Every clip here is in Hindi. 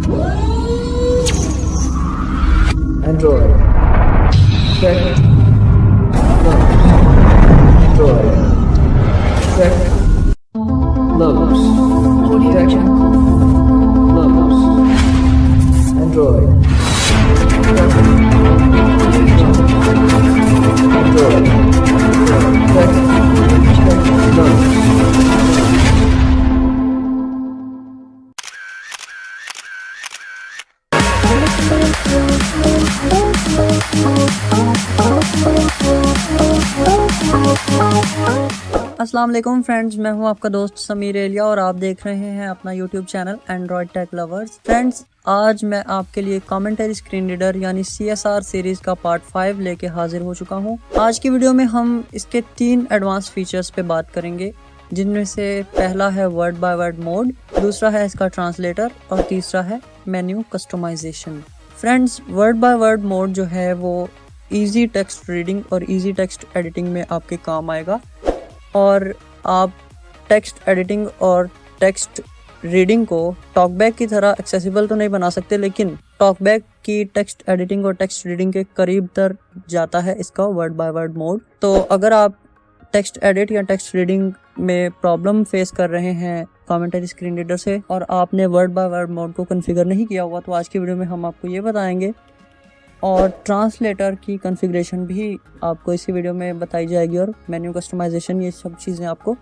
Android. Check. Android. Check. Loads. Check. Loads. Android. Android. Check. Loads. अस्सलाम वालेकुम फ्रेंड्स, मैं हूं आपका दोस्त समीर एलिया और आप देख रहे हैं अपना YouTube channel Android tech lovers. Friends, आज मैं आपके लिए कमेंटरी स्क्रीन रीडर यानी CSR सीरीज का पार्ट 5 लेके हाजिर हो चुका हूं। आज की वीडियो में हम इसके 3 एडवांस फीचर्स पे बात करेंगे, जिनमें से पहला है वर्ड बाय वर्ड मोड, दूसरा है इसका ट्रांसलेटर और तीसरा है menu customisation. Friends, word by word mode जो है वो इजी टेक्स्ट रीडिंग और इजी टेक्स्ट एडिटिंग में आपके काम आएगा। और आप टेक्स्ट एडिटिंग और टेक्स्ट रीडिंग को टॉकबैक की तरह एक्सेसिबल तो नहीं बना सकते, लेकिन टॉकबैक की टेक्स्ट एडिटिंग और टेक्स्ट रीडिंग के करीब तर जाता है इसका वर्ड बाय वर्ड मोड। तो अगर आप टेक्स्ट एडिट या टेक्स्ट रीडिंग में प्रॉब्लम फेस कर रहे हैं कमेंटरी स्क्रीन रीडर से और आपने वर्ड बाय वर्ड मोड को कॉन्फ़िगर नहीं किया हुआ, तो आज की वीडियो में हम आपको ये बताएंगे। और ट्रांसलेटर की कॉन्फ़िगरेशन भी आपको इसी वीडियो में बताई जाएगी और मेन्यू कस्टमाइजेशन, ये सब चीज़ें आपको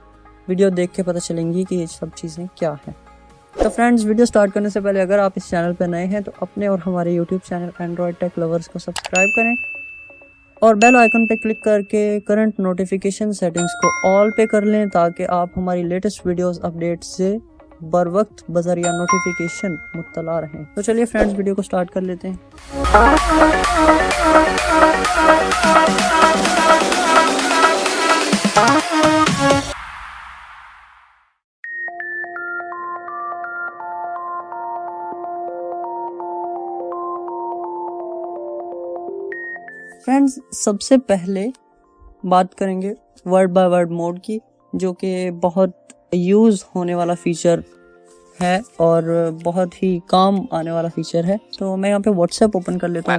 वीडियो देख के पता चलेंगी कि ये सब चीज़ें क्या हैं। तो फ्रेंड्स, वीडियो स्टार्ट करने से पहले अगर आप इस चैनल पर नए हैं तो अपने और हमारे YouTube channel Android tech lovers को सब्सक्राइब करें और बेल आइकन पे क्लिक करके करंट नोटिफिकेशन सेटिंग्स को ऑल पे कर लें, ताकि आप हमारी लेटेस्ट वीडियोस अपडेट से बर वक्त बज़रिया नोटिफिकेशन मुत्तला रहें। तो चलिए फ्रेंड्स, वीडियो को स्टार्ट कर लेते हैं। फ्रेंड्स, सबसे पहले बात करेंगे वर्ड बाय वर्ड मोड की, जो कि बहुत यूज़ होने वाला फीचर है और बहुत ही काम आने वाला फीचर है। तो मैं यहाँ पे व्हाट्सएप ओपन कर लेता हूँ।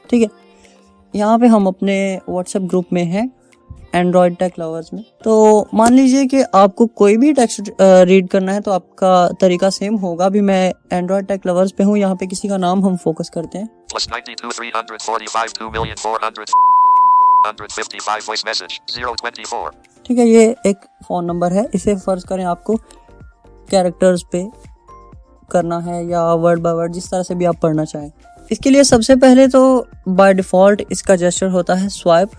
ठीक है, यहाँ पे हम अपने व्हाट्सएप ग्रुप में हैं एंड्रॉयड टेक लवर्स में। तो मान लीजिए कि आपको कोई भी टेक्स्ट रीड करना है तो आपका तरीका सेम होगा। अभी मैं एंड्रॉयड टेक लवर्स पे हूँ, यहाँ पे किसी का नाम हम फोकस करते हैं। ठीक है, ये एक फ़ोन नंबर है। इसे फर्ज करें आपको कैरेक्टर्स पे करना है या वर्ड बाय वर्ड, जिस तरह से भी आप पढ़ना चाहें। इसके लिए सबसे पहले तो बाय डिफ़ॉल्ट इसका जेस्चर होता है स्वाइप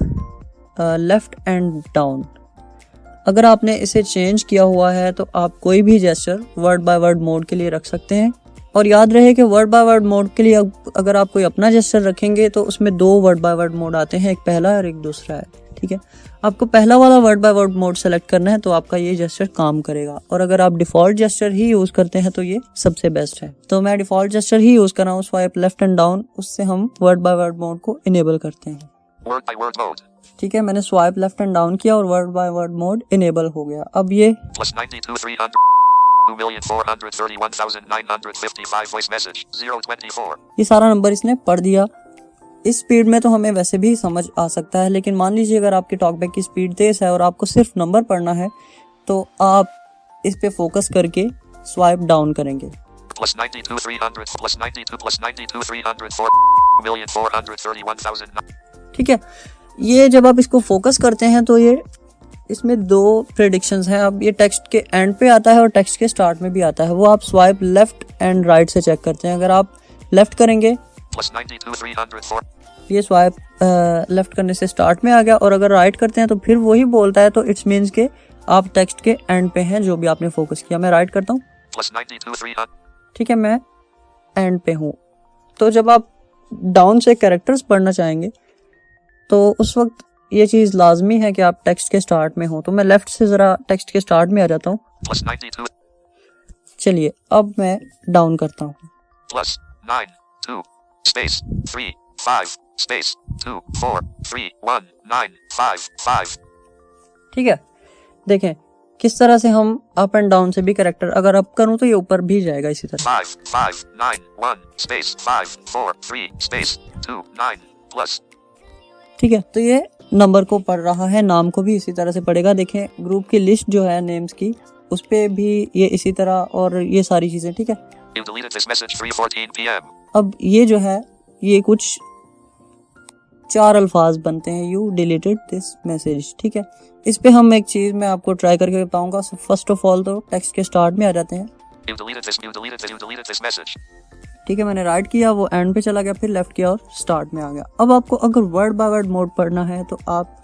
लेफ्ट एंड डाउन। अगर आपने इसे चेंज किया हुआ है तो आप कोई भी gesture word by word mode के लिए रख सकते हैं। और याद रहे कि वर्ड बाय वर्ड मोड के लिए अगर आप कोई अपना जेस्चर रखेंगे तो उसमें 2 वर्ड बाय वर्ड मोड आते हैं, एक पहला और एक दूसरा है। ठीक है, आपको पहला वाला word by word mode select करना है तो आपका ये जेस्चर काम करेगा। और अगर आप डिफ़ॉल्ट जेस्चर ही यूज़ करते हैं तो ये सबसे बेस्ट है। तो मैं डिफ़ॉल्ट जेस्चर ही यूज़ कर रहा हूँ, स्वाइप लेफ्ट एंड डाउन। उससे हम वर्ड बाय वर्ड मोड को इनेबल करते हैं। ठीक है, मैंने स्वाइप लेफ्ट एंड डाउन किया और word by word mode enable हो गया। अब ये ये सारा नंबर इसने पढ़ दिया। इस स्पीड में तो हमें वैसे भी समझ आ सकता है, लेकिन मान लीजिए अगर आपकी टॉकबैक की स्पीड तेज है और आपको सिर्फ नंबर पढ़ना है तो आप इस पे फोकस करके स्वाइप डाउन करेंगे। ठीक है, ये जब आप इसको फोकस करते हैं तो ये इसमें 2 प्रेडिक्शंस हैं। अब ये टेक्स्ट के एंड पे आता है और टेक्स्ट के स्टार्ट में भी आता है। वो आप स्वाइप लेफ्ट एंड राइट से चेक करते हैं। अगर आप लेफ्ट करेंगे, ये स्वाइप लेफ्ट करने से स्टार्ट में आ गया, और अगर राइट करते हैं तो फिर वही बोलता है। तो इट्स मीन्स के आप टेक्स्ट के एंड पे हैं जो भी आपने फोकस किया। मैं राइट करता हूँ। ठीक है, मैं एंड पे हूँ। तो जब आप डाउन से कैरेक्टर्स पढ़ना चाहेंगे तो उस वक्त ये चीज़ लाजमी है कि आप टेक्स्ट के स्टार्ट में हो। तो मैं लेफ्ट से ज़रा टेक्स्ट के स्टार्ट में आ जाता हूँ। चलिए, अब मैं डाउन करता हूँ। ठीक है, देखें किस तरह से हम अप एंड डाउन से भी कैरेक्टर अगर अप करूं तो ये ऊपर भी जाएगा इसी तरह। 5 5 9 1 space 5 4 3 space 2 9 plus। ठीक है, तो ये नंबर को पढ़ रहा है, नाम को भी इसी तरह से पढ़ेगा। देखें ग्रुप की लिस्ट जो है नेम्स की, उस पे भी ये इसी तरह, और ये सारी चीजें। ठीक है, You deleted this message 3:14 p.m. अब ये जो है ये कुछ 4 अल्फाज बनते हैं, यू डिलीटेड दिस मैसेज। ठीक है, इस पे हम एक चीज मैं आपको ट्राई करके बताऊंगा। फर्स्ट ऑफ ऑल तो टेक्स्ट के स्टार्ट में आ जाते हैं। You deleted this message। ठीक है, मैंने राइट किया, वो एंड पे चला गया, फिर लेफ्ट किया और स्टार्ट में आ गया। अब आपको अगर वर्ड बाय वर्ड मोड पढ़ना है तो आप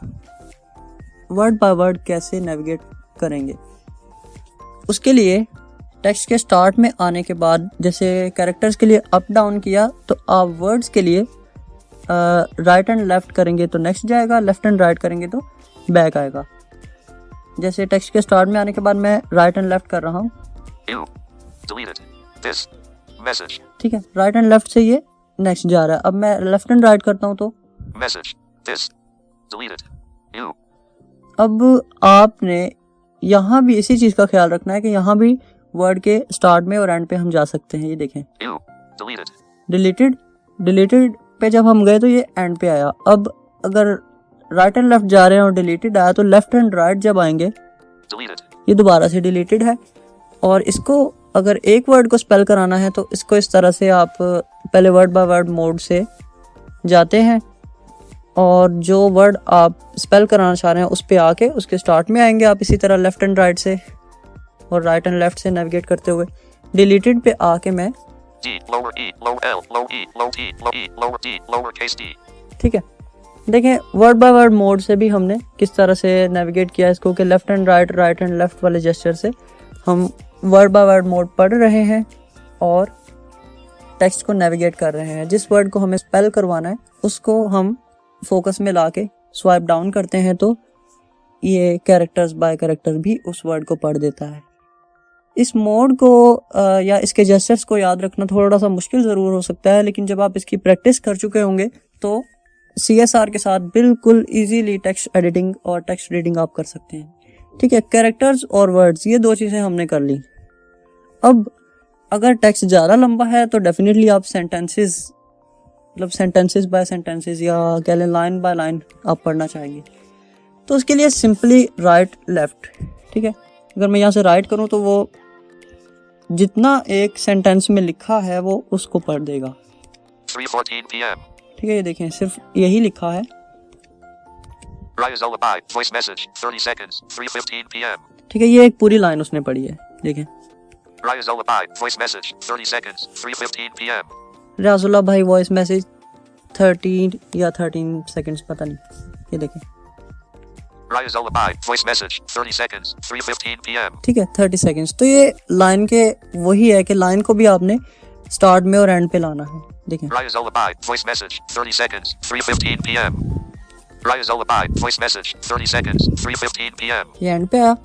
वर्ड बाय वर्ड कैसे नेविगेट करेंगे, उसके लिए टेक्स्ट के स्टार्ट में आने के बाद जैसे कैरेक्टर्स के लिए अप डाउन किया, तो आप वर्ड्स के लिए राइट एंड लेफ्ट करेंगे तो नेक्स्ट जाएगा, लेफ्ट एंड राइट करेंगे तो बैक आएगा। जैसे टेक्स्ट के स्टार्ट में आने के बाद मैं राइट एंड लेफ्ट कर रहा हूँ। You deleted this message। ठीक है, राइट एंड लेफ्ट से ये नेक्स्ट जा रहा है। अब मैं लेफ्ट एंड राइट करता हूँ तो Message this deleted you। अब आपने यहाँ भी इसी चीज का ख्याल रखना है कि यहाँ भी वर्ड के स्टार्ट में और एंड पे हम जा सकते हैं। ये देखें You deleted डिलीटेड पे जब हम गए तो ये एंड पे आया। अब अगर राइट एंड लेफ्ट जा रहे हैं और डिलीटेड आया तो लेफ्ट एंड राइट जब आएंगे deleted ये दोबारा से डिलीटेड है। और इसको अगर एक वर्ड को स्पेल कराना है तो इसको इस तरह से आप पहले वर्ड बाय वर्ड मोड से जाते हैं और जो वर्ड आप स्पेल कराना चाह रहे हैं उस पे आके उसके स्टार्ट में आएंगे आप इसी तरह लेफ्ट एंड राइट से और राइट एंड लेफ्ट से नेविगेट करते हुए। डिलीटेड पे आके मैं D lower E low L low E low T low E lower D lower case D। ठीक है, देखें वर्ड बाय वर्ड मोड से भी हमने किस तरह से नेविगेट किया इसको कि left and right and left वाले जेस्चर से हम वर्ड बाय वर्ड मोड पढ़ रहे हैं और टेक्स्ट को नेविगेट कर रहे हैं। जिस वर्ड को हमें स्पेल करवाना है उसको हम फोकस में ला के स्वाइप डाउन करते हैं तो ये कैरेक्टर्स बाय कैरेक्टर भी उस वर्ड को पढ़ देता है। इस मोड को या इसके जेस्चर्स को याद रखना थोड़ा सा मुश्किल ज़रूर हो सकता है, लेकिन जब आप इसकी प्रैक्टिस कर चुके होंगे तो CSR के साथ बिल्कुल इजीली टेक्स्ट एडिटिंग और टेक्स्ट रीडिंग आप कर सकते हैं। ठीक है, कैरेक्टर्स और वर्ड्स ये 2 चीज़ें हमने कर ली। अब अगर टेक्स्ट ज़्यादा लंबा है तो डेफिनेटली आप सेंटेंसेस बाय सेंटेंसेस या कह लें लाइन बाय लाइन आप पढ़ना चाहेंगे, तो उसके लिए सिंपली राइट लेफ्ट। ठीक है, अगर मैं यहाँ से राइट करूँ तो वो जितना एक सेंटेंस में लिखा है वो उसको पढ़ देगा। 3:14 p.m. ठीक है, ये देखें सिर्फ यही लिखा है। Raya's lullaby voice message 30 seconds 3:15 p.m. ठीक है, ये एक पूरी लाइन उसने पढ़ी है। देखें Raya's lullaby voice message 30 seconds 3:15 p.m. रियाजुल्लाह भाई वॉइस मैसेज 13 या 13 सेकंड्स पता नहीं। ये देखें Raya's lullaby voice message 30 seconds 3:15 p.m. ठीक है 30 सेकंड्स। तो ये लाइन के वही है कि लाइन को भी आपने स्टार्ट में और एंड पे लाना है। देखें Raya's lullaby voice message 30 seconds 3:15 p.m. Raya's lullaby voice message 30 seconds 3:15 p.m. ये एंड पे आया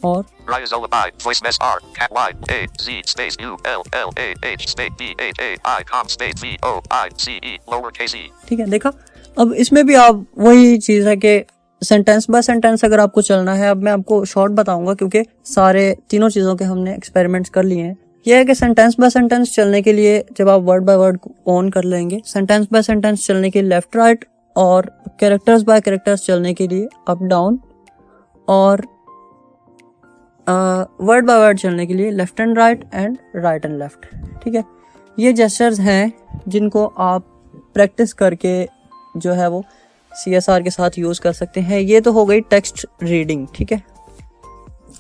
और Raya's lullaby voice mess R cat Y A Z space U L L A H space B H A I com space V O I C E lowercase e। ठीक है, देखा। अब इसमें भी आप वही चीज़ है कि सेंटेंस बाय सेंटेंस अगर आपको चलना है, अब मैं आपको शॉर्ट बताऊंगा क्योंकि सारे तीनों चीज़ों के हमने एक्सपेरिमेंट्स कर लिए हैं। यह है कि सेंटेंस बाय सेंटेंस चलने के लिए जब आप वर्ड बाय वर्ड ऑन कर लेंगे, सेंटेंस बाय सेंटेंस चलने के लिए लेफ्ट राइट, और कैरेक्टर्स बाय कैरेक्टर्स चलने के लिए अप डाउन, और वर्ड बाय वर्ड चलने के लिए left and right and left. ठीक है, ये जेस्चर्स हैं जिनको आप प्रैक्टिस करके जो है वो CSR के साथ यूज़ कर सकते हैं। ये तो हो गई टेक्स्ट रीडिंग। ठीक है,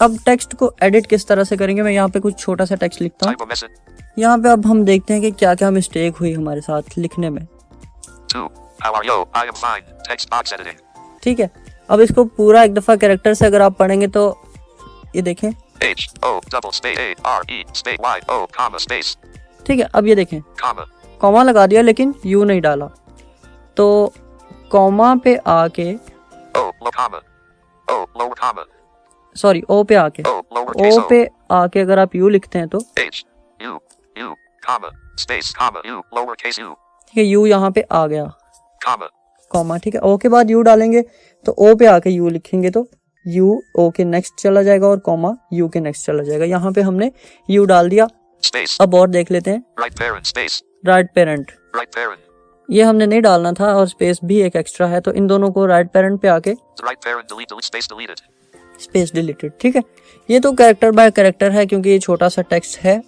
अब टेक्स्ट को एडिट किस तरह से करेंगे, मैं यहाँ पे कुछ छोटा सा टेक्स्ट लिखता हूँ। Type a message। यहाँ पे अब हम देखते हैं कि क्या क्या मिस्टेक हुई हमारे साथ लिखने में। 2 How are you? I am fine। Text box editing। ठीक है, अब इसको पूरा एक दफ़ा कैरेक्टर से अगर आप पढ़ेंगे तो ये देखें H O double space A R E space Y O comma space ठीक है, अब ये देखें comma कॉमा लगा दिया लेकिन यू नहीं डाला, तो कॉमा पे आके O low comma O lower comma sorry O पे आके O lowercase ओ पे आके अगर आप यू लिखते हैं तो H U U comma space comma U lowercase u ठीक है, यू यहाँ पे आ गया comma कॉमा। ठीक है, ओ के बाद यू डालेंगे तो ओ पे आके यू लिखेंगे तो यू ओ के नेक्स्ट चला जाएगा और कॉमा यू के नेक्स्ट चला जाएगा। यहाँ पे हमने यू डाल दिया। Space. अब और देख लेते हैं, Right parent. Space. Right parent, Right parent. ये हमने नहीं डालना था और स्पेस भी एक एक्स्ट्रा है, तो इन दोनों को राइट पेरेंट पे आके Right parent. Delete. Delete. Space deleted. Space deleted. ठीक है, ये तो कैरेक्टर बाय कैरेक्टर है क्योंकि ये छोटा सा टेक्स्ट है।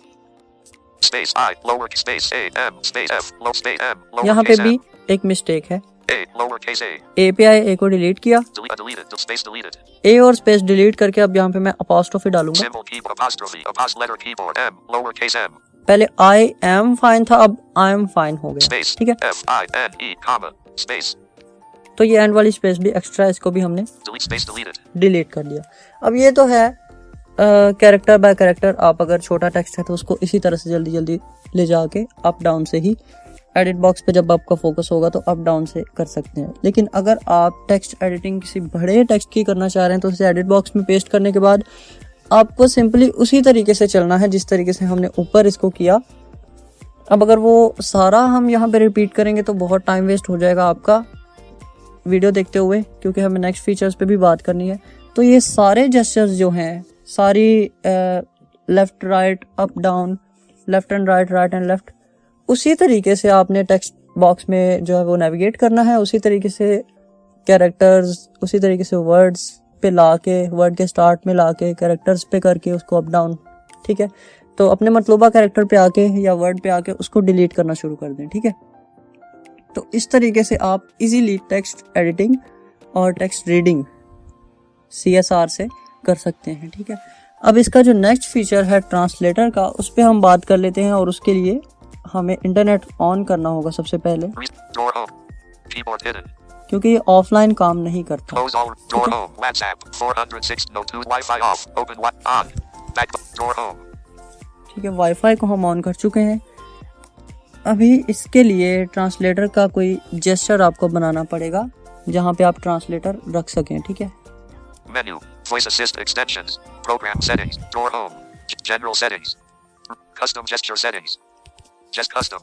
Space I. Lower space A M. Space F. Low space M. यहाँ पे Lowercase भी M. एक मिस्टेक है, A. Lowercase A. ए पे आए, ए को डिलीट किया, Deleted. Space deleted. ए और स्पेस डिलीट करके अब यहाँ पे मैं अपॉस्ट्रोफी डालूंगा। Symbol keyboard apostrophe. Letter keyboard M. Lowercase M. पहले आई एम फाइन था, अब आई एम फाइन हो गया। Space. ठीक है, F I N E comma. Space. तो ये एंड वाली स्पेस भी एक्स्ट्रा है, इसको भी हमने Delete. Space deleted. डिलीट कर दिया। अब ये तो है कैरेक्टर बाय कैरेक्टर। आप अगर छोटा टेक्स्ट है तो उसको इसी तरह से जल्दी जल्दी ले जाके अप डाउन से ही, एडिट बॉक्स पे जब आपका फोकस होगा तो अप डाउन से कर सकते हैं। लेकिन अगर आप टेक्स्ट एडिटिंग किसी बड़े टेक्स्ट की करना चाह रहे हैं तो उसे एडिट बॉक्स में पेस्ट करने के बाद आपको सिंपली उसी तरीके से चलना है जिस तरीके से हमने ऊपर इसको किया। अब अगर वो सारा हम यहाँ पे रिपीट करेंगे तो बहुत टाइम वेस्ट हो जाएगा आपका वीडियो देखते हुए, क्योंकि हमें नेक्स्ट फीचर्स पे भी बात करनी है। तो ये सारे जेस्चर्स जो हैं, सारी left right up down, left and right, right and left, उसी तरीके से आपने टेक्स्ट बॉक्स में जो है वो नेविगेट करना है। उसी तरीके से कैरेक्टर्स, उसी तरीके से वर्ड्स पे लाके, वर्ड के स्टार्ट में लाके कैरेक्टर्स पे करके उसको अप डाउन। ठीक है, तो अपने मतलूबा कैरेक्टर पे आके या वर्ड पे आके उसको डिलीट करना शुरू कर दें। ठीक है, तो इस तरीके से आप इजीली टेक्स्ट एडिटिंग और टेक्स्ट रीडिंग CSR से कर सकते हैं। ठीक है, अब इसका जो नेक्स्ट फीचर है ट्रांसलेटर का, उस पर हम बात कर लेते हैं और उसके लिए हमें इंटरनेट ऑन करना होगा सबसे पहले, Door home. Keyboard hidden. क्योंकि ये ऑफलाइन काम नहीं करता। Close all. Door home. WhatsApp. 406. No 2. Wi-Fi off. Open. On. Back. Door home. ठीक है, वाईफाई को हम ऑन कर चुके हैं। अभी इसके लिए ट्रांसलेटर का कोई जेस्चर आपको बनाना पड़ेगा जहाँ पे आप ट्रांसलेटर रख सकें। ठीक है, Menu. Voice assist extensions. Program settings. Door home. General settings. Custom gesture settings. Just custom.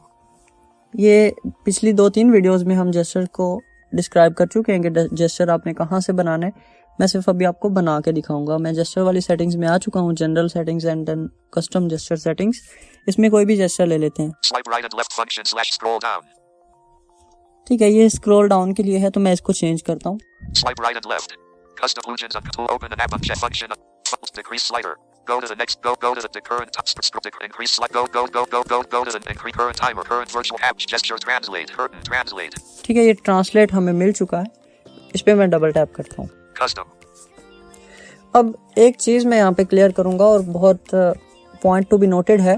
ये पिछली 2-3 वीडियोस में हम जेस्चर को डिस्क्राइब कर चुके हैं कि जेस्चर आपने कहाँ से बनाना है। मैं सिर्फ अभी आपको बना के दिखाऊंगा। मैं जेस्चर वाली सेटिंग्स में आ चुका हूँ, general settings and then custom gesture settings. इसमें कोई भी जेस्चर ले लेते हैं। Swipe right and left function / scroll down. ठीक है, ये स्क्रॉल डाउन के लिए है तो मैं इसको चेंज करता hूँ। Swipe right and left. Custom illusions on to open an app uncheck function. Decrease slider. Go to the next. Go to the current top. Increase slide. Go to the increase current timer. Current virtual app gesture translate. Translate. ठीक है, ये ट्रांसलेट हमें मिल चुका है। इस पे मैं डबल टैप करता हूँ। Custom. अब एक चीज़ मैं यहाँ पे क्लियर करूँगा और बहुत पॉइंट टू बी नोटेड है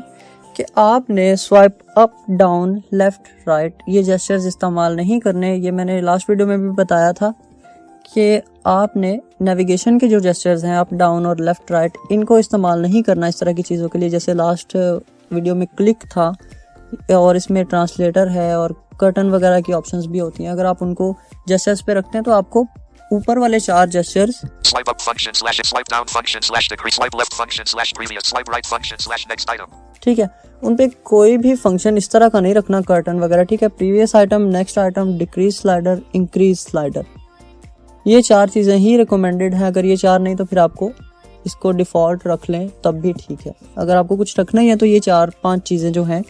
कि आपने swipe up down left right ये जेस्चर्स इस्तेमाल नहीं करने। ये मैंने लास्ट वीडियो में भी बताया था कि आपने नेविगेशन के जो जेस्चर्स हैं अप डाउन और लेफ्ट राइट, इनको इस्तेमाल नहीं करना इस तरह की चीज़ों के लिए। जैसे लास्ट वीडियो में क्लिक था और इसमें ट्रांसलेटर है और कर्टन वगैरह की ऑप्शंस भी होती हैं। अगर आप उनको जेस्चर्स पे रखते हैं तो आपको ऊपर वाले 4 gestures, Swipe up function / swipe down function / decrease. Swipe left function / previous. Swipe right function / next item. ठीक है, उन पे कोई भी फंक्शन इस तरह का नहीं रखना, कर्टन वगैरह। ठीक है, previous item, next item, decrease slider, increase slider, ये 4 चीज़ें ही रिकमेंडेड हैं। अगर ये 4 नहीं तो फिर आपको इसको डिफ़ॉल्ट रख लें तब भी ठीक है। अगर आपको कुछ रखना ही है तो ये 4-5 चीज़ें जो हैं,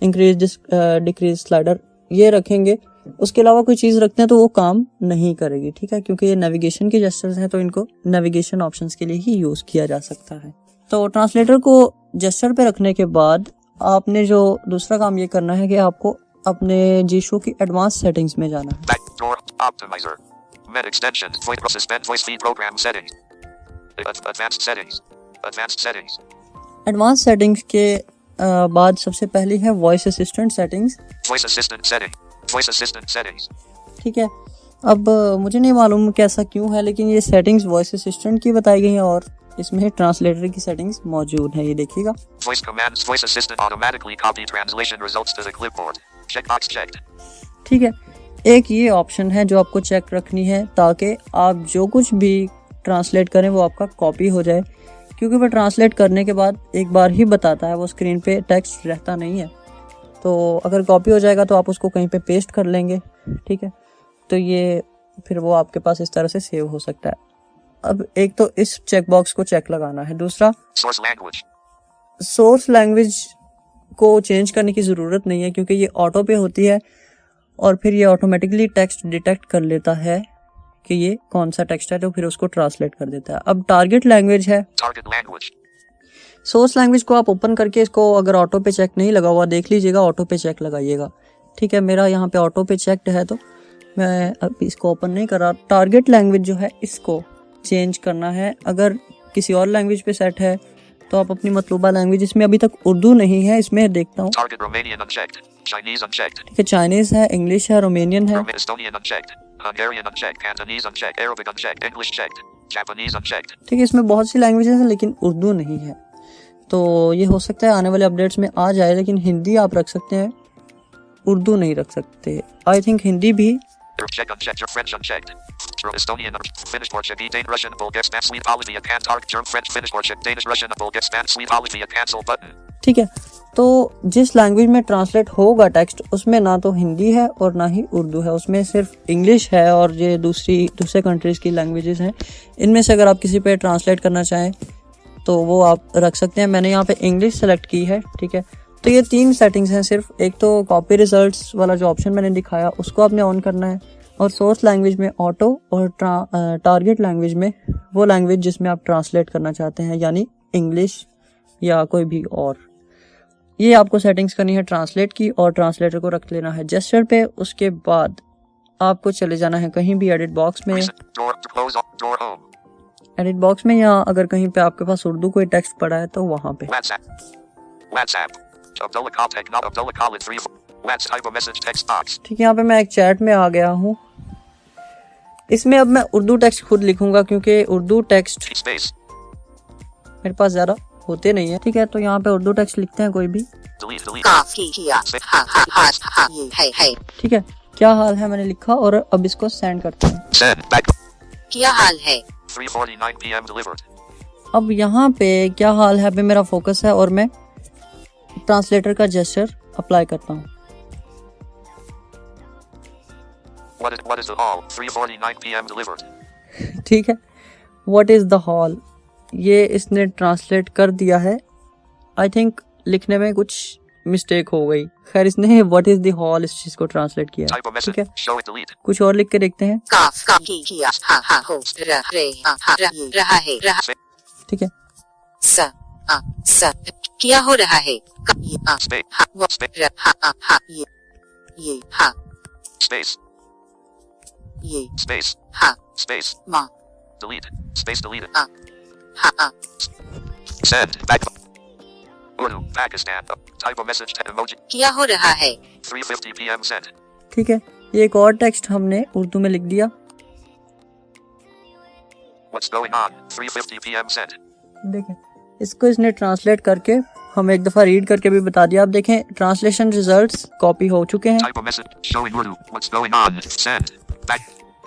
इंक्रीज डिक्रीज स्लाइडर, ये रखेंगे। उसके अलावा कोई चीज़ रखते हैं तो वो काम नहीं करेगी। ठीक है, क्योंकि ये नेविगेशन के जेस्चर्स हैं तो इनको नेविगेशन ऑप्शंस के लिए ही यूज़ किया जा सकता है। तो ट्रांसलेटर को जेस्चर पे रखने के बाद आपने जो दूसरा काम ये करना है कि आपको अपने जीशो की एडवांस सेटिंग्स में जाना है। Backdoor optimizer. Med extensions. Voice suspend voice feed program settings. Advanced settings. Advanced settings. Advance settings के बाद सबसे पहली है voice assistant settings. Voice assistant setting. Voice assistant settings. ठीक है, अब मुझे नहीं मालूम कैसा क्यों है, लेकिन ये सेटिंग्स वॉइस असिस्टेंट की बताई गई हैं और इसमें ट्रांसलेटर की सेटिंग्स मौजूद है। ये देखिएगा, Voice commands. Voice assistant automatically copy translation results to the clipboard. Checkbox checked. ठीक है, एक ये ऑप्शन है जो आपको चेक रखनी है ताकि आप जो कुछ भी ट्रांसलेट करें वो आपका कॉपी हो जाए, क्योंकि वह ट्रांसलेट करने के बाद एक बार ही बताता है, वो स्क्रीन पे टेक्स्ट रहता नहीं है। तो अगर कॉपी हो जाएगा तो आप उसको कहीं पे पेस्ट कर लेंगे। ठीक है, तो ये फिर वो आपके पास इस तरह से सेव हो सकता है। अब एक तो इस चेकबॉक्स को चेक लगाना है। दूसरा, Source language. सोर्स लैंग्वेज को चेंज करने की ज़रूरत नहीं है क्योंकि ये ऑटो पे होती है और फिर ये ऑटोमेटिकली टेक्स्ट डिटेक्ट कर लेता है कि ये कौन सा टेक्स्ट है, तो फिर उसको ट्रांसलेट कर देता है। अब टारगेट लैंग्वेज है। Target language. सोर्स लैंग्वेज को आप ओपन करके इसको अगर ऑटो पे चेक नहीं लगा हुआ देख लीजिएगा, ऑटो पे चेक लगाइएगा। ठीक है, मेरा यहाँ पे ऑटो पे चेक्ड है तो मैं अब इसको ओपन नहीं कर रहा। टारगेट लैंग्वेज जो है इसको चेंज करना है। अगर किसी और लैंग्वेज पे सेट है तो आप अपनी मतलूबा लैंग्वेज, इसमें अभी तक उर्दू नहीं है, इसमें देखता हूँ। Target Romanian unchecked. Chinese unchecked. ठीक है, चाइनीज़ है, इंग्लिश है, रोमेनियन है। Estonian unchecked. Hungarian unchecked. Cantonese unchecked. Arabic unchecked. English checked. Japanese unchecked. ठीक है, इसमें बहुत सी लैंग्वेजेस हैं लेकिन उर्दू नहीं है, तो ये हो सकता है आने वाले अपडेट्स में आ जाए। लेकिन हिंदी आप रख सकते हैं, उर्दू नहीं रख सकते। आई थिंक हिंदी भी। Czech unchecked. French unchecked. Estonian unchecked. Finnish, Portuguese, Danish, Russian, Bulgarian, Spanish, Swedish, Polish, Cantar, German, French, Finnish, Portuguese, Danish, Russian, Bulgarian, Spanish, Swedish, Polish, cancel button. ठीक है, तो जिस लैंग्वेज में ट्रांसलेट होगा टेक्स्ट उसमें ना तो हिंदी है और ना ही उर्दू है, उसमें सिर्फ इंग्लिश है और ये दूसरे कंट्रीज़ की लैंग्वेजेस हैं। इनमें से अगर आप किसी पे ट्रांसलेट करना चाहें तो वो आप रख सकते हैं। मैंने यहाँ पे इंग्लिश सेलेक्ट की है। ठीक है, तो ये 3 सेटिंग्स हैं सिर्फ। एक तो कॉपी रिजल्ट्स वाला जो ऑप्शन मैंने दिखाया उसको आपने ऑन करना है, और सोर्स लैंग्वेज में ऑटो, और टारगेट लैंग्वेज में वो लैंग्वेज जिसमें आप ट्रांसलेट करना चाहते हैं, यानी इंग्लिश या कोई भी और। ये आपको सेटिंग्स करनी है ट्रांसलेट की, और ट्रांसलेटर को रख लेना है जेस्चर पे। उसके बाद आपको चले जाना है कहीं भी एडिट बॉक्स में। Door home. एडिट बॉक्स में, या अगर कहीं पे आपके पास उर्दू कोई टेक्स्ट पड़ा है तो वहाँ पे। WhatsApp. Abdullah contact not Abdullah Khalid 3. Let's type a message text box. ठीक है, यहाँ पे मैं एक चैट में आ गया हूँ। इसमें अब मैं उर्दू टेक्स्ट खुद लिखूंगा क्योंकि उर्दू टेक्स्ट Space. मेरे पास ज़्यादा होते नहीं है। ठीक है, तो यहाँ पे उर्दू टेक्स्ट लिखते हैं कोई भी। Delete. ठीक है, क्या हाल है मैंने लिखा, और अब इसको सेंड करते हैं। Send back. क्या हाल है? 3:49 p.m. delivered. अब यहाँ पे क्या हाल है पे मेरा फोकस है और मैं ट्रांसलेटर का जेस्चर अप्लाई करता हूँ। What is the hall? 3:49 p.m. delivered. ठीक है, व्हाट इज़ द हॉल, ये इसने ट्रांसलेट कर दिया है। आई थिंक लिखने में कुछ मिस्टेक हो गई। खैर, इसने व्हाट इज़ द हॉल इस चीज़ को ट्रांसलेट किया है। Type a ठीक message. है, Show it. Delete. कुछ और लिख के देखते हैं। रहा है ठीक है, क्या हो रहा है? Space. ये Space. हाँ Space. माँ Delete. Space deleted. हाँ Send back. Urdu. Pakistan. Type a message. Emoji. क्या हो रहा है? 3:50 p.m. sent. ठीक है, ये एक और टेक्स्ट हमने उर्दू में लिख दिया। What's going on? 3:50 p.m. sent. देखें, इसको इसने ट्रांसलेट करके हम एक दफ़ा रीड करके भी बता दिया। आप देखें, ट्रांसलेशन रिजल्ट्स कॉपी हो चुके हैं। Type a message. Showing Urdu. What's going on? Send back.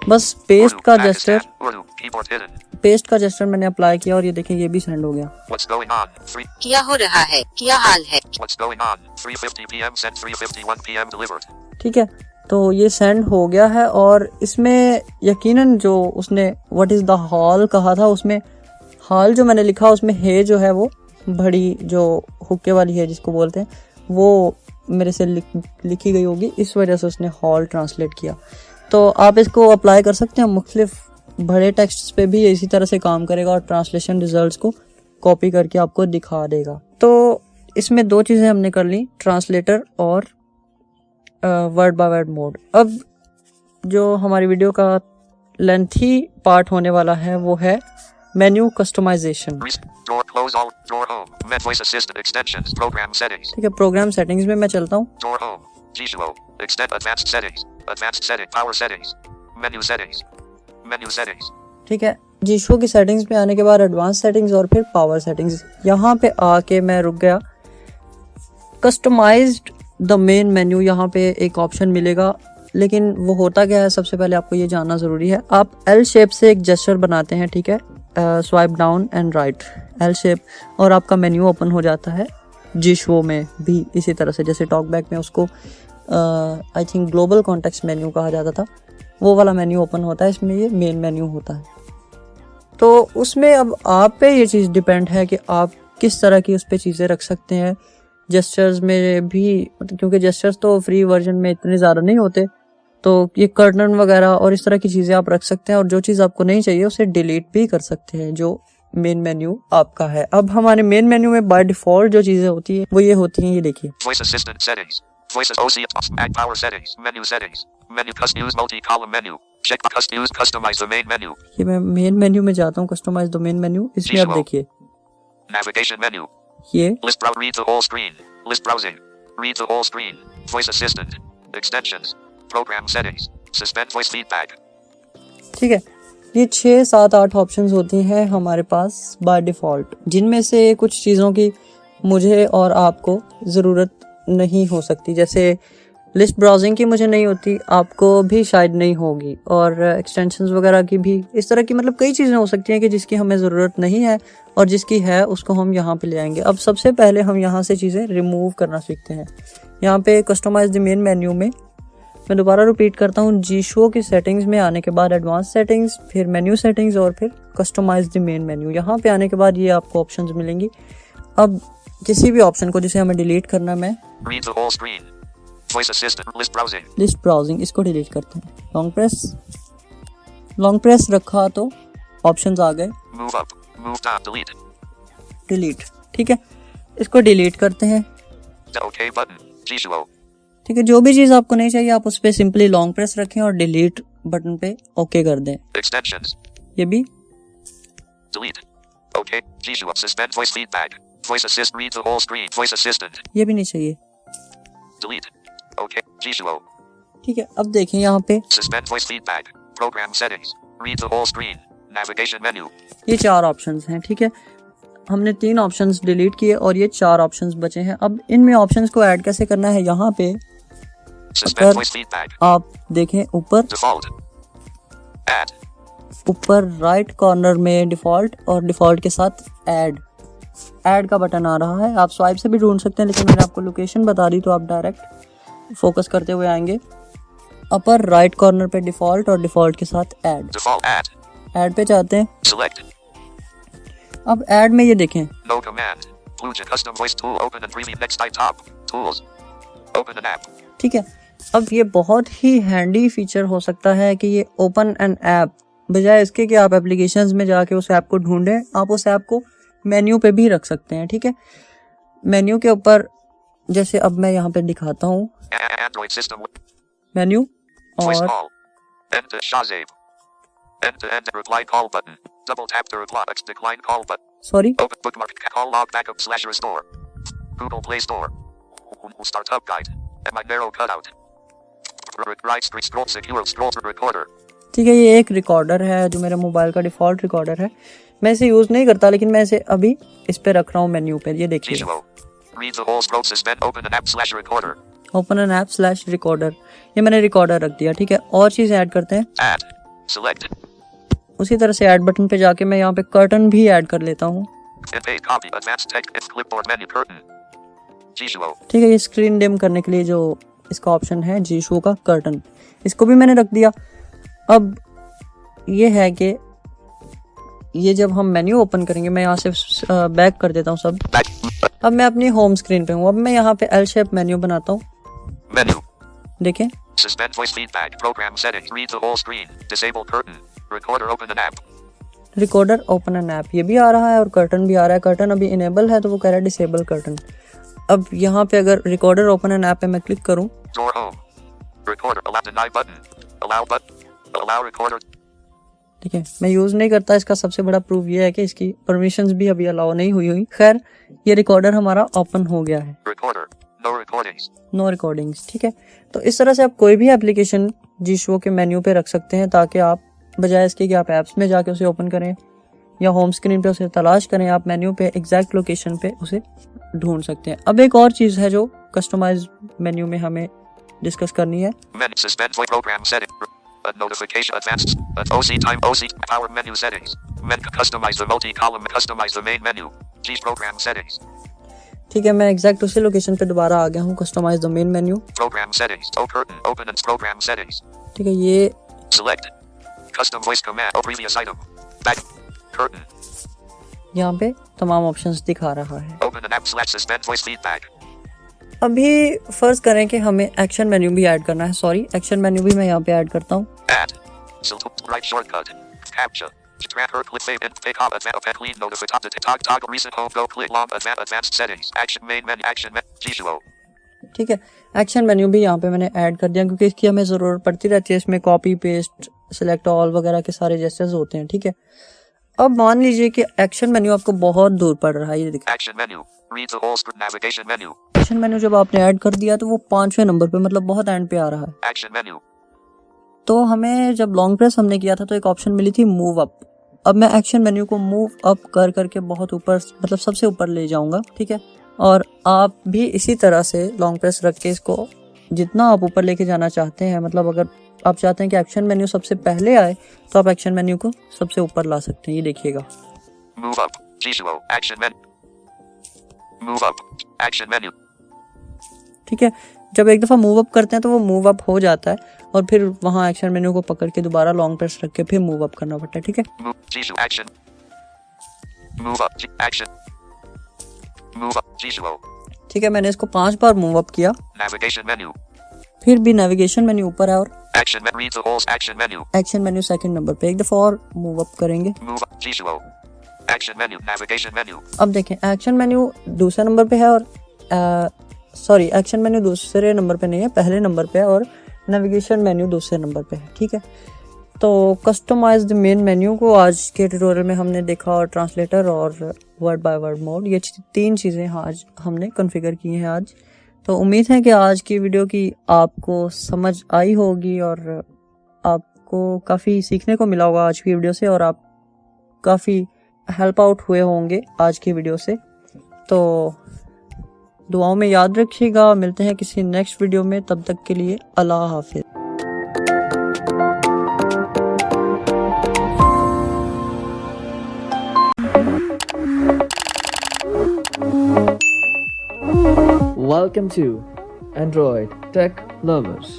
बस पेस्ट का gesture, Urdu. Keyboard hidden. Paste का जेस्चर मैंने अप्लाई किया और ये देखें ये भी सेंड हो गया। What's going on? 3. क्या हो रहा है? क्या हाल है? What's going on? 3:50 p.m. sent. 3:51 p.m. delivered. ठीक है, तो ये सेंड हो गया है, और इसमें यकीनन जो उसने व्हाट इज़ द हॉल कहा था, उसमें हाल जो मैंने लिखा उसमें है जो है वो बड़ी जो हुक्के वाली है जिसको बोलते हैं, वो मेरे से लिखी गई होगी, इस वजह से उसने हॉल ट्रांसलेट किया। तो आप इसको अप्लाई कर सकते हैं मुख्तलिफ बड़े टेक्स्ट पे भी, इसी तरह से काम करेगा और ट्रांसलेशन रिजल्ट्स को कॉपी करके आपको दिखा देगा। तो इसमें 2 चीज़ें हमने कर ली, ट्रांसलेटर और वर्ड बाय वर्ड मोड। अब जो हमारी वीडियो का लेंथी पार्ट होने वाला है वो है menu customisation. Door close all. Door home. Med voice assistant extensions. Program settings. ठीक है, प्रोग्राम सेटिंग्स में मैं चलता हूँ। Door home. Gisuo. Extend advanced settings. Advanced setting. Power settings. Menu settings. Menu settings. ठीक है, जीशो की सेटिंग्स पे आने के बाद एडवांस सेटिंग्स और फिर पावर सेटिंग्स। यहाँ पे आके मैं रुक गया। कस्टमाइज्ड द मेन मेन्यू, यहाँ पे एक ऑप्शन मिलेगा, लेकिन वो होता क्या है सबसे पहले आपको ये जानना ज़रूरी है। आप एल शेप से एक जेस्चर बनाते हैं, ठीक है, swipe down and right, L shape, और आपका मेन्यू ओपन हो जाता है। जीशो में भी इसी तरह से, जैसे टॉकबैक में उसको I think global context menu कहा जाता था, वो वाला मेन्यू ओपन होता है। इसमें ये मेन मेन्यू होता है। तो उसमें अब आप पे ये चीज़ डिपेंड है कि आप किस तरह की उस पर चीज़ें रख सकते हैं। जेस्चर्स में भी मतलब क्योंकि जेस्चर्स तो फ्री वर्जन में इतने ज़्यादा नहीं होते, तो ये कर्टन वगैरह और इस तरह की चीज़ें आप रख सकते हैं, और जो चीज़ आपको नहीं चाहिए उसे डिलीट भी कर सकते हैं, जो मेन मेन्यू आपका है। अब हमारे मेन मेन्यू में बाय डिफॉल्ट जो चीज़ें होती है वो ये होती हैं, ये देखिए। Voice assistant settings. Voices OC add power settings. Menu settings. Menu custom use multi-column menu. Check use customize the main menu. ये मैं मेन मेन्यू में जाता हूँ, कस्टमाइज द मेन मेन्यू। इसमें आप देखिए Navigation menu. ये List browse read the whole screen. List browsing. Read the whole screen. Voice assistant. Extensions. Program settings. Suspend voice feedback. ठीक है। ये 6, 7, 8 ऑप्शंस होती हैं हमारे पास बाय डिफ़ॉल्ट, जिनमें से कुछ चीज़ों की मुझे और आपको ज़रूरत नहीं हो सकती। जैसे लिस्ट ब्राउजिंग की मुझे नहीं होती, आपको भी शायद नहीं होगी, और एक्सटेंशंस वगैरह की भी। इस तरह की मतलब कई चीज़ें हो सकती हैं कि जिसकी हमें ज़रूरत नहीं है, और जिसकी है उसको हम यहाँ पे ले आएंगे। अब सबसे पहले हम यहाँ से चीज़ें रिमूव करना सीखते हैं। यहाँ पे कस्टमाइज द मेन मेन्यू में मैं दोबारा रिपीट करता हूँ, जी शो की सेटिंग्स में आने के बाद एडवांस सेटिंग्स, फिर मेन्यू सेटिंग्स, और फिर कस्टमाइज द मेन मेन्यू। यहाँ पे आने के बाद ये आपको ऑप्शंस मिलेंगी। अब किसी भी ऑप्शन को जिसे हमें डिलीट करना, मैं Read the whole screen. Voice assistant. List browsing. List browsing इसको डिलीट करते हैं। लॉन्ग प्रेस रखा तो ऑप्शंस आ गए, Move up. Move down. Delete. Delete. ठीक है, इसको डिलीट करते हैं। The OK button. G-Show. ठीक है, जो भी चीज़ आपको नहीं चाहिए आप उस पर सिंपली लॉन्ग प्रेस रखें और डिलीट बटन पे ओके कर दें। Extensions. ये भी Delete. OK. G-Show. Suspend voice feedback. Voice assist. Read the whole screen. Voice assistant. ये भी नहीं चाहिए। Delete. OK. G-Show. ठीक है, अब देखें यहाँ पे Suspend voice feedback. Program settings. Read the whole screen. Navigation menu. ये 4 ऑप्शंस हैं। ठीक है, हमने 3 ऑप्शंस डिलीट किए और ये 4 ऑप्शंस बचे हैं। अब इनमें ऑप्शंस को ऐड कैसे करना है, यहाँ पे Suspend अगर voice feedback. आप देखें ऊपर Default. Add. ऊपर राइट कॉर्नर में डिफ़ॉल्ट और डिफ़ॉल्ट के साथ ऐड का बटन आ रहा है। आप स्वाइप से भी ढूंढ सकते हैं, लेकिन मैंने आपको लोकेशन बता दी तो आप डायरेक्ट फोकस करते हुए आएंगे। अपर राइट कॉर्नर पे डिफ़ॉल्ट और डिफ़ॉल्ट के साथ Default. Add. ऐड पे जाते हैं। Select. अब ऐड में ये देखें, No command. Bluetooth custom voice tool. Open and preview next type top. Tools. Open an app. ठीक है। अब ये बहुत ही हैंडी फीचर हो सकता है कि ये ओपन एन ऐप, बजाय इसके कि आप एप्लीकेशंस में जाके उस ऐप को ढूंढें, आप उस ऐप को मेन्यू पे भी रख सकते हैं। ठीक है, मेन्यू के ऊपर जैसे अब मैं यहाँ पे दिखाता हूँ Android system. मेन्यू, Voice और call. End to Shazave. End to end reply call button. Double tap to reply. Decline call button. Sorry Open bookmark. Call log backup / restore. Google Play Store. Startup guide. And my narrow cutout. Right scroll secure scroll to recorder. ठीक है, ये एक रिकॉर्डर है जो मेरे मोबाइल का डिफ़ॉल्ट रिकॉर्डर है। मैं इसे यूज़ नहीं करता, लेकिन मैं इसे अभी इस पे रख रहा हूँ मेन्यू पे। ये देखिए, Visual. Read the whole scroll. Suspend. Open an app / recorder. Open an app / recorder, ये मैंने रिकॉर्डर रख दिया। ठीक है, और चीज़ें ऐड करते हैं। Add. Select. उसी तरह से ऐड बटन पे जाके मैं यहाँ पे कर्टन भी ऐड कर लेता हूँ। Invade copy. Advanced text. If clipboard menu curtain. G-Show. ठीक है, ये स्क्रीन डिम करने के लिए जो इसका ऑप्शन है जी शो का कर्टन, इसको भी मैंने रख दिया। अब ये है कि ये जब हम मेन्यू ओपन करेंगे, मैं यहाँ से बैक कर देता हूँ सब। Back. अब मैं अपनी होम स्क्रीन पे हूँ। अब मैं यहाँ पे एल शेप मेन्यू बनाता हूँ। Menu. देखें, Suspend voice feedback. Program settings. Read the whole screen. Disable curtain. Recorder. Open an app. Recorder open an app, ये भी आ रहा है और कर्टन भी आ रहा है। कर्टन अभी इनेबल है तो वो कह रहा है डिसेबल कर्टन। अब यहाँ पे अगर रिकॉर्डर ओपन एन ऐप पे मैं क्लिक करूँ, Door home. Recorder. Allow deny button. Allow button. Allow recorder. ठीक है, मैं यूज़ नहीं करता। इसका सबसे बड़ा प्रूफ ये है कि इसकी परमिशंस भी अभी अलाउ नहीं हुई। खैर, ये रिकॉर्डर हमारा ओपन हो गया है। Recorder. No recordings. No recordings. ठीक है, तो इस तरह से आप कोई भी एप्लीकेशन जी शो के मेन्यू पे रख सकते हैं, ताकि आप बजाय इसके कि आप ऐप्स में जाके उसे ओपन करें या होम स्क्रीन पे उसे तलाश करें, आप मेन्यू पे एग्जैक्ट लोकेशन पे उसे ढूंढ सकते हैं। अब एक और चीज़ है जो कस्टमाइज मेन्यू में हमें डिस्कस करनी है। Menu. Suspend voice program setting. Notification advanced. OC time. OC power menu settings. Customize the multi-column. Customize the main menu. G program settings. ठीक है, मैं एग्जैक्ट उसी लोकेशन पे दोबारा आ गया हूँ, customise the main menu. Program settings. O curtain. Open and program settings. ठीक है, ये Select. Custom voice command. O previous item. Back. Curtain. यहाँ पे तमाम ऑप्शंस दिखा रहा है। Open an app / suspend voice feedback. अभी फर्ज करें कि हमें एक्शन मेन्यू भी ऐड करना है। सॉरी, एक्शन मेन्यू भी मैं यहाँ पे ऐड करता हूँ। Add. Right shortcut. Captcha. Drag her click save and pick up advanced clean notification toggle recent home go click long advanced settings action main menu action Gisuo. ठीक है, एक्शन मेन्यू भी यहाँ पे मैंने ऐड कर दिया क्योंकि इसकी हमें ज़रूरत पड़ती रहती है। इसमें कॉपी पेस्ट सिलेक्ट ऑल वगैरह के सारे जेस्चर्स होते हैं। ठीक है, अब मान लीजिए कि एक्शन मेन्यू आपको बहुत दूर पड़ रहा है। ये देखिए, Action menu. Read the whole screen navigation menu. Action menu जब आपने ऐड कर दिया तो वो 5वें नंबर पे, मतलब बहुत एंड पे आ रहा है। Action menu. तो हमें जब लॉन्ग प्रेस हमने किया था तो एक ऑप्शन मिली थी मूव अप। अब मैं एक्शन मेन्यू को मूव अप कर करके बहुत ऊपर, मतलब सबसे ऊपर ले जाऊंगा। ठीक है, और आप भी इसी तरह से लॉन्ग प्रेस रख के इसको जितना आप ऊपर लेके जाना चाहते हैं, मतलब अगर आप चाहते हैं कि एक्शन मेन्यू सबसे पहले आए तो आप एक्शन मेन्यू को सबसे ऊपर ला सकते हैं। ये देखिएगा, Move up. Gisuo. Action menu. Move up. Action menu. ठीक है, जब एक दफ़ा मूव अप करते हैं तो वो मूव अप हो जाता है और फिर वहाँ एक्शन मेन्यू को पकड़ के दोबारा लॉन्ग प्रेस रख के फिर मूव अप करना पड़ता है। ठीक है, Move. Gisuo. Action. Move up. Action. Move up. Gisuo. ठीक है, मैंने इसको 5 बार मूव अप किया, Navigation menu. फिर भी नेविगेशन मेन्यू ऊपर है और Action menu. Read the whole action menu. Action menu second number पे। एक दफ़ा और मूव अप करेंगे। Move up. Gisuo. Action menu. Navigation menu. अब देखें, एक्शन मेन्यू दूसरे नंबर पे है और सॉरी, एक्शन मेन्यू दूसरे नंबर पे नहीं है, पहले नंबर पे है और नेविगेशन मेन्यू दूसरे नंबर पे है। ठीक है, तो कस्टमाइज द मेन मेन्यू को आज के ट्यूटोरियल में हमने देखा और ट्रांसलेटर और वर्ड बाय वर्ड मोड, ये 3 चीज़ें आज हमने कॉन्फ़िगर की हैं आज। तो उम्मीद है कि आज की वीडियो की आपको समझ आई होगी और आपको काफ़ी सीखने को मिला होगा आज की वीडियो से और आप काफ़ी हेल्प आउट हुए होंगे आज की वीडियो से। तो दुआओं में याद रखिएगा, मिलते हैं किसी नेक्स्ट वीडियो में, तब तक के लिए अल्लाह हाफिज़। Welcome to Android Tech Lovers.